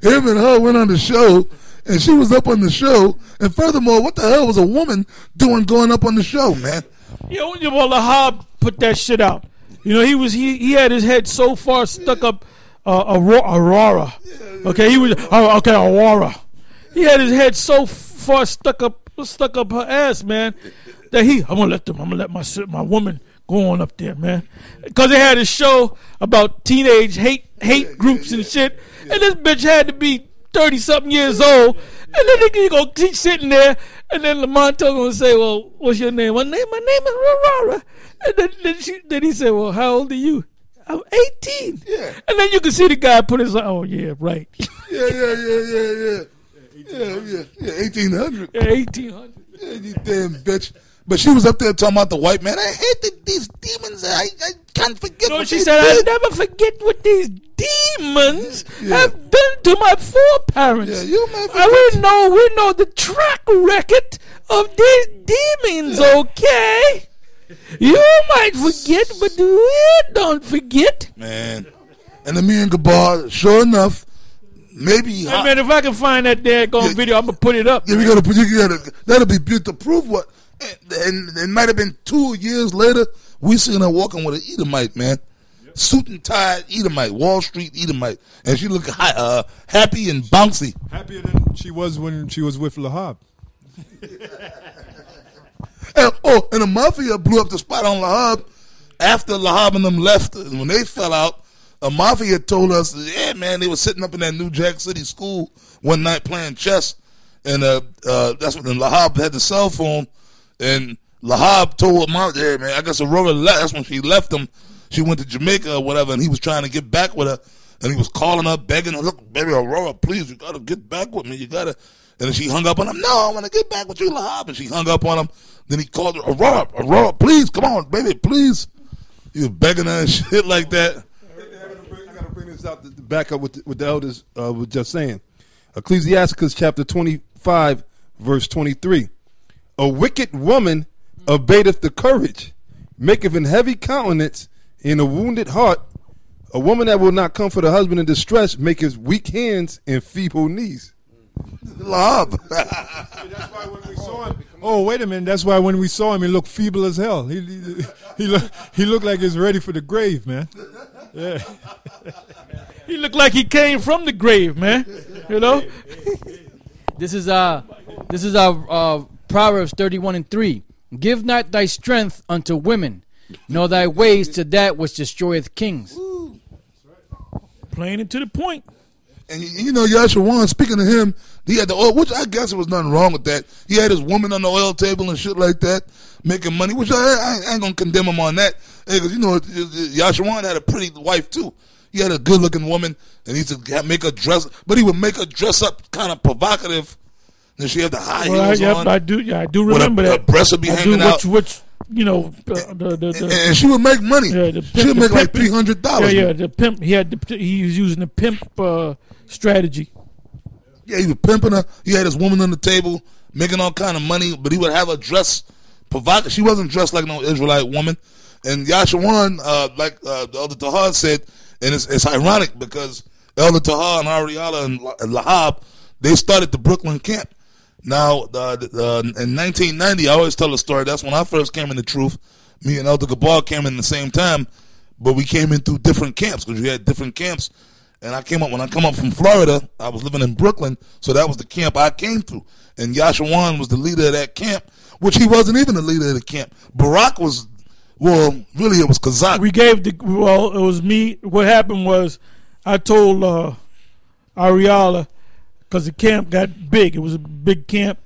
him and her went on the show, and she was up on the show. And furthermore, what the hell was a woman doing going up on the show, man? Well, Lahab put that shit out. He had his head so far stuck up Aurora. Okay, Aurora. He had his head so far stuck up her ass, man, that I'm gonna let my woman go on up there, man, because they had a show about teenage hate groups and shit, and this bitch had to be 30-something years old, and then he go keep sitting there, and then Lamont gonna say, "Well, what's your name?" My name is Aurora, and then he said, "Well, how old are you?" I'm 18. Yeah. And then you can see the guy put his, oh yeah, right. Yeah. 1800. Yeah, 1800. Yeah, you damn bitch. But she was up there talking about the white man. I hate these demons. I can't forget what she they said, did. I never forget what these demons have done to my foreparents. Yeah, we know the track record of these demons, okay? You might forget, but we don't forget. Man. And then me and Gabar, sure enough, maybe. Hey, man, if I can find that daggone video, I'm going to put it up. Yeah, that'll be beautiful to prove what. And it might have been 2 years later, we seen her walking with an Edomite, man. Yep. Suit and tie Edomite, Wall Street Edomite. And she looked happy and bouncy. Happier than she was when she was with Lahab. And the mafia blew up the spot on Lahab after Lahab and them left. When they fell out, a mafia told us, yeah, man, they were sitting up in that New Jack City school one night playing chess. And that's when Lahab had the cell phone. And Lahab told Mom, yeah, man, I guess Aurora left. That's when she left him. She went to Jamaica or whatever, and he was trying to get back with her. And he was calling her, begging her, look, baby, Aurora, please, you got to get back with me. You got to. And then she hung up on him. No, I want to get back with you, Lahab. And she hung up on him. Then he called her, Aurora, please, come on, baby, please. He was begging her and shit like that. I got to bring this out to back up what the elders were just saying. Ecclesiasticus chapter 25, verse 23. A wicked woman abateth the courage, maketh an heavy countenance in a wounded heart. A woman that will not comfort her husband in distress maketh weak hands and feeble knees. Lahab. That's why when we saw him. Oh, wait a minute. That's why when we saw him, he looked feeble as hell. He looked like he's ready for the grave, man. Yeah. He looked like he came from the grave, man. You know. This is our Proverbs 31:3. Give not thy strength unto women, nor thy ways to that which destroyeth kings. Plain and to the point. And Yashawan, speaking of him, he had the oil, which I guess there was nothing wrong with that. He had his woman on the oil table and shit like that, making money, which I ain't going to condemn him on that. Because, Yashawan had a pretty wife, too. He had a good-looking woman, and he used to make her dress, but he would make her dress up kind of provocative. And she had the high heels on. I do remember that. Her breasts would be hanging out. And she would make money. Yeah, she would make like $300. Yeah, the pimp. He was using the pimp strategy. Yeah, he was pimping her. He had his woman on the table, making all kind of money, but he would have her dress provocative. She wasn't dressed like no Israelite woman. And Yashawan, like the Elder Tahar said, and it's ironic because Elder Tahar and Ariala and Lahab, they started the Brooklyn camp. Now, in 1990, I always tell the story. That's when I first came in the truth. Me and Elder Gabar came in the same time, but we came in through different camps because we had different camps. And when I come up from Florida, I was living in Brooklyn, so that was the camp I came through. And Yashawan was the leader of that camp, which he wasn't even the leader of the camp. Barak was, really it was Kazak. It was me. What happened was I told Ariala, because the camp got big. It was a big camp.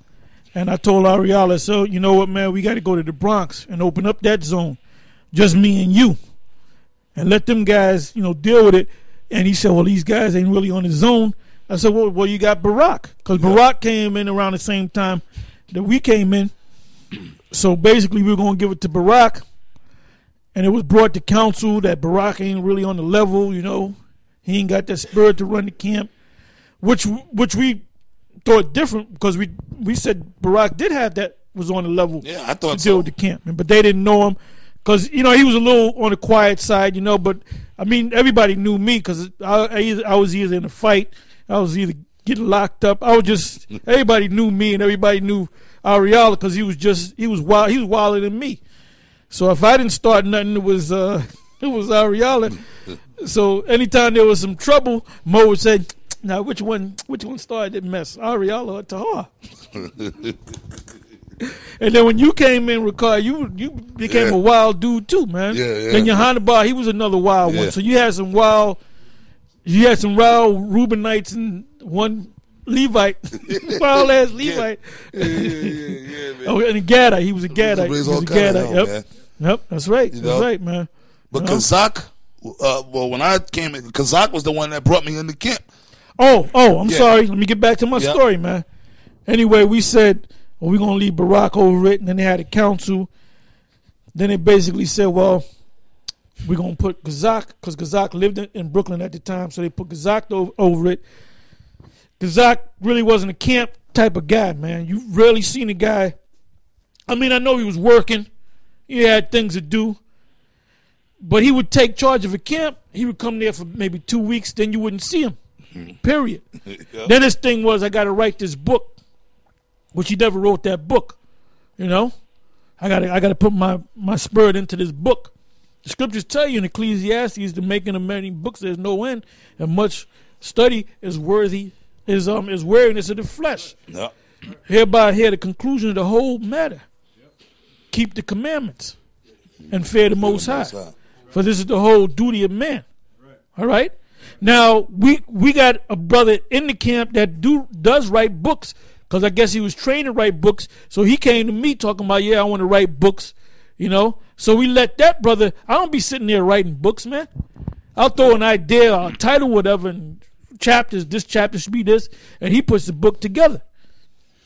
And I told Ariala, so you know what, man, we got to go to the Bronx and open up that zone. Just me and you. And let them guys, deal with it. And he said, well, these guys ain't really on the zone. I said, well, you got Barak. Because Barak came in around the same time that we came in. So basically we were going to give it to Barak. And it was brought to council that Barak ain't really on the level, He ain't got that spirit to run the camp. Which we thought different because we said Barak did have that, was on the level I thought to deal with the camp. But they didn't know him because, he was a little on the quiet side, but I mean, everybody knew me because I was either in a fight I was either getting locked up. I was just everybody knew me and everybody knew Ariala because he was wild. He was wilder than me. So if I didn't start nothing, it was Ariala. So anytime there was some trouble, Mo would say, "Now which one started that mess, Ariala or Tahar?" And then when you came in, Ricard, you became a wild dude too, man. Yeah. Then Yohana Bar, he was another wild one. So you had some wild Reubenites and one Levite, wild ass Levite. Man. Oh, and a Gaddite. He was a Gaddite. He was a Gaddite. Yep, that's right. That's right, man. But Kazak, when I came in, Kazak was the one that brought me into camp. Oh, I'm sorry. Let me get back to my story, man. Anyway, we said, well, we're going to leave Barack over it. And then they had a council. Then they basically said, well, we're going to put Kazak, because Kazak lived in Brooklyn at the time. So they put Kazak over it. Kazak really wasn't a camp type of guy, man. You rarely seen a guy. I mean, I know he was working. He had things to do. But he would take charge of a camp. He would come there for maybe 2 weeks. Then you wouldn't see him. Period. Then his thing was, I got to write this book. Which he never wrote that book, you know. I got to put my spirit into this book. The scriptures tell you in Ecclesiastes, the making of many books there's no end, and much study is weariness of the flesh. Yep. Hereby hear the conclusion of the whole matter. Keep the commandments and fear the Most High, for this is the whole duty of man. All right. Now we got a brother in the camp that does write books. Because I guess he was trained to write books. So he came to me talking about, I want to write books, you know. So we let that brother, I don't be sitting there writing books, man. I'll throw an idea, a title, whatever, and chapters, this chapter should be this. And he puts the book together.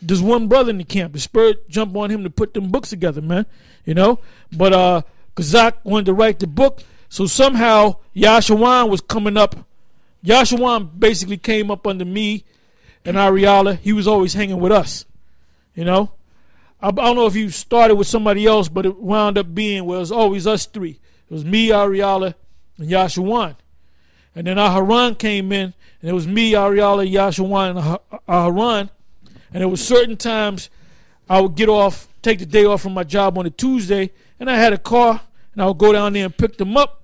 There's one brother in the camp. The spirit jumped on him to put them books together, man. You know. But Kazak wanted to write the book. So somehow Yashawan was coming up. Yashawan basically came up under me and Ariala. He was always hanging with us, you know. I don't know if you started with somebody else, but it wound up being, well, it was always us three. It was me, Ariala, and Yashawan. And then Aharon came in, and it was me, Ariala, Yashawan, and Aharon. And there was certain times I would take the day off from my job on a Tuesday, and I had a car, and I would go down there and pick them up.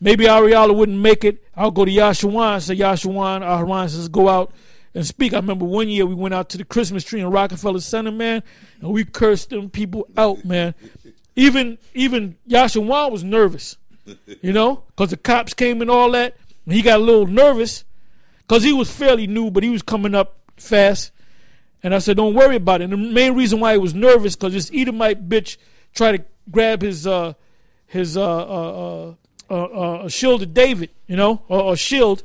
Maybe Ariala wouldn't make it. I'll go to Yashawan and say, Yashawan, Aharon says, go out and speak. I remember one year we went out to the Christmas tree in Rockefeller Center, man, and we cursed them people out, man. Even Yashawan was nervous, you know, because the cops came and all that. And he got a little nervous because he was fairly new, but he was coming up fast. And I said, don't worry about it. And the main reason why he was nervous because this Edomite bitch tried to grab his shield of David, you know, or shield,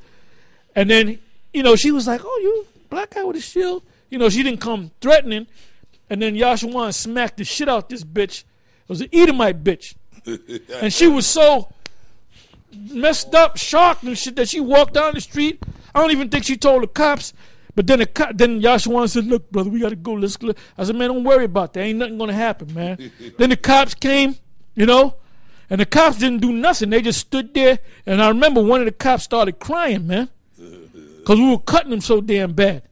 and then, you know, she was like, oh, you black guy with a shield. You know, she didn't come threatening. And then Yashawan smacked the shit out this bitch. It was an Edomite bitch. And she was so messed up, shocked and shit that she walked down the street. I don't even think she told the cops. But then then Yashawan said, look, brother, we got to go. Let's go. I said, man, don't worry about that. Ain't nothing going to happen, man. Then the cops came, you know, and the cops didn't do nothing. They just stood there. And I remember one of the cops started crying, man. Because we were cutting them so damn bad,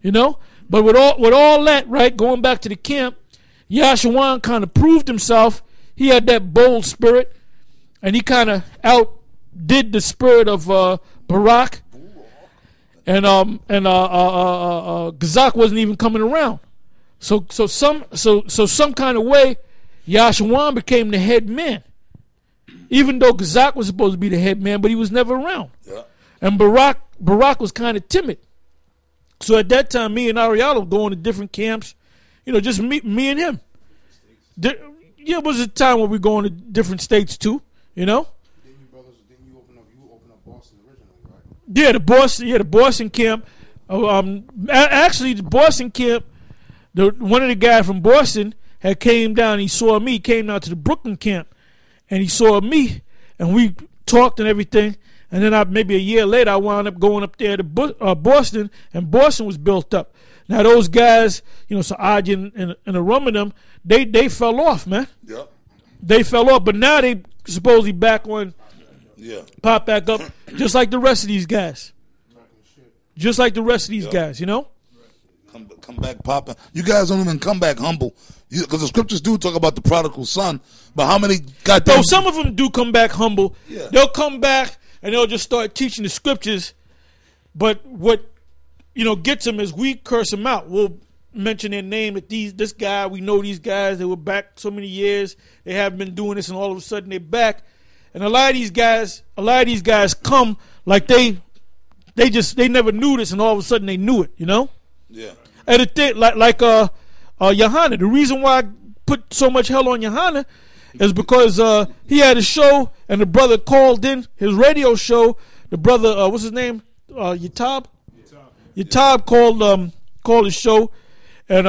you know. But with all that, right, going back to the camp, Yashawan kind of proved himself. He had that bold spirit, and he kind of outdid the spirit of Barack. And Gazak wasn't even coming around. So some kind of way, Yashawan became the head man. Even though Gazak was supposed to be the head man, but he was never around. Yeah. And Barack was kind of timid. So at that time, me and Ariala were going to different camps, you know, just me and him. It was a time when we were going to different states too, you know. Didn't you open up Boston originally, right? Yeah, the Boston camp. Actually, the Boston camp. One of the guys from Boston had came down. He saw me. He came down to the Brooklyn camp, and he saw me, and we talked and everything. And then maybe a year later, I wound up going up there to Boston, and Boston was built up. Now those guys, you know, Saad and the rum of them, they fell off, man. Yep. They fell off, but now they supposedly back on, yeah, pop back up, just like the rest of these guys. just like the rest of these guys, Come back popping. You guys don't even come back humble. Because the scriptures do talk about the prodigal son. But how many goddamn... No, some of them do come back humble. Yeah. They'll come back and they'll just start teaching the scriptures. But what, gets them is we curse them out. We'll mention their name that this guy, we know these guys, they were back so many years, they haven't been doing this, and all of a sudden they're back. And a lot of these guys come like they never knew this, and all of a sudden they knew it, Yeah. And the thing, like Yohana, the reason why I put so much hell on Yohana is because he had a show, and the brother called in his radio show. The brother, what's his name? Yatab called his show, and